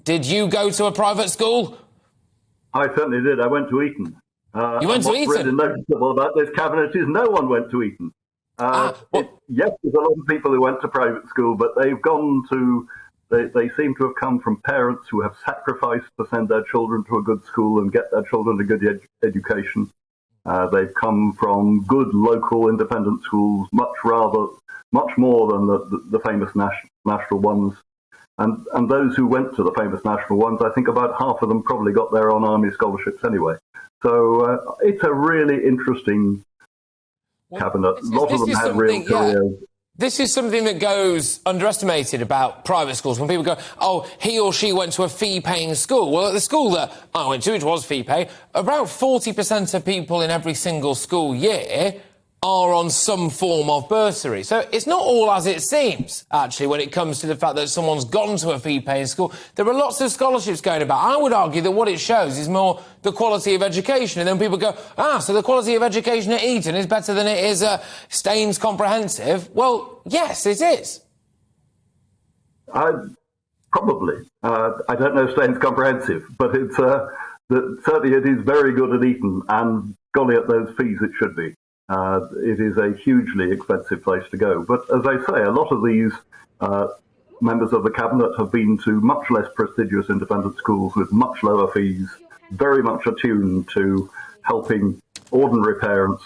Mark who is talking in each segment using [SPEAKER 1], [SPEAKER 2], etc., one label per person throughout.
[SPEAKER 1] Did you go to a private school?
[SPEAKER 2] I certainly did. I went to Eton.
[SPEAKER 1] You went to Eton?
[SPEAKER 2] What's really noticeable about this cabinet is no one went to Eton. Yes, there's a lot of people who went to private school, but they've gone to... They seem to have come from parents who have sacrificed to send their children to a good school and get their children a good education. They've come from good local independent schools, much more than the famous national ones. And those who went to the famous national ones, I think about half of them probably got their own army scholarships anyway. So it's a really interesting cabinet. A lot of them had real careers.
[SPEAKER 1] This is something that goes underestimated about private schools. When people go, oh, he or she went to a fee-paying school. Well, at the school that I went to, which was fee-pay, about 40% of people in every single school year are on some form of bursary. So it's not all as it seems, actually, when it comes to the fact that someone's gone to a fee-paying school. There are lots of scholarships going about. I would argue that what it shows is more the quality of education. And then people go, so the quality of education at Eton is better than it is at Staines Comprehensive. Well, yes, it is.
[SPEAKER 2] Probably. I don't know Staines Comprehensive, but it's certainly it is very good at Eton, and golly, at those fees it should be. It is a hugely expensive place to go. But as I say, a lot of these members of the cabinet have been to much less prestigious independent schools with much lower fees, very much attuned to helping ordinary parents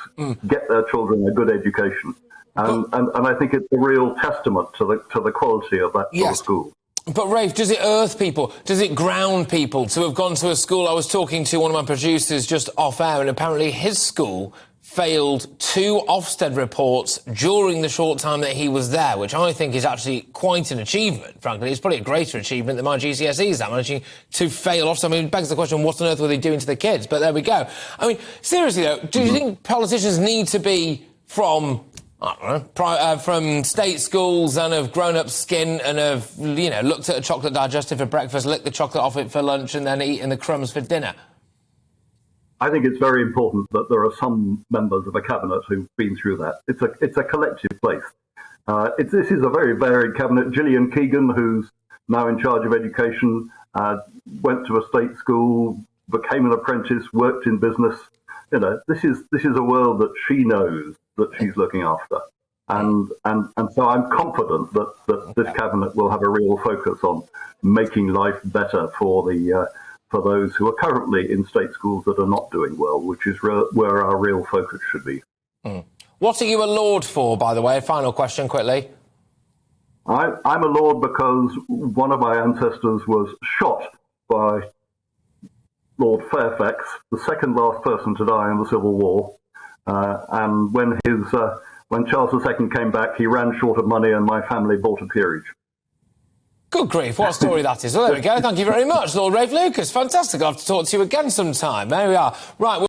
[SPEAKER 2] get their children a good education. And I think it's a real testament to the quality of that sort of school.
[SPEAKER 1] But, Rafe, does it earth people? Does it ground people to have gone to a school? I was talking to one of my producers just off air, and apparently his school failed 2 Ofsted reports during the short time that he was there, which I think is actually quite an achievement, frankly. It's probably a greater achievement than my GCSEs, that managing to fail Ofsted. I mean, it begs the question, what on earth were they doing to the kids? But there we go. I mean, seriously, though, do you think politicians need to be from... I don't know, from state schools and have grown up skin and have, looked at a chocolate digestive for breakfast, licked the chocolate off it for lunch and then eaten the crumbs for dinner?
[SPEAKER 2] I think it's very important that there are some members of a cabinet who've been through that. It's a collective place. This is a very varied cabinet. Gillian Keegan, who's now in charge of education, went to a state school, became an apprentice, worked in business. This is a world that she knows that she's looking after. And so I'm confident that this cabinet will have a real focus on making life better for those who are currently in state schools that are not doing well, which is where our real focus should be.
[SPEAKER 1] What are you a lord for, by the way? Final question, quickly.
[SPEAKER 2] I'm a lord because one of my ancestors was shot by Lord Fairfax, the second last person to die in the Civil War. And when Charles II came back, he ran short of money and my family bought a peerage.
[SPEAKER 1] Good grief, what a story that is. Well, there we go. Thank you very much, Lord Rafe Lucas. Fantastic. I'll have to talk to you again sometime. There we are. Right.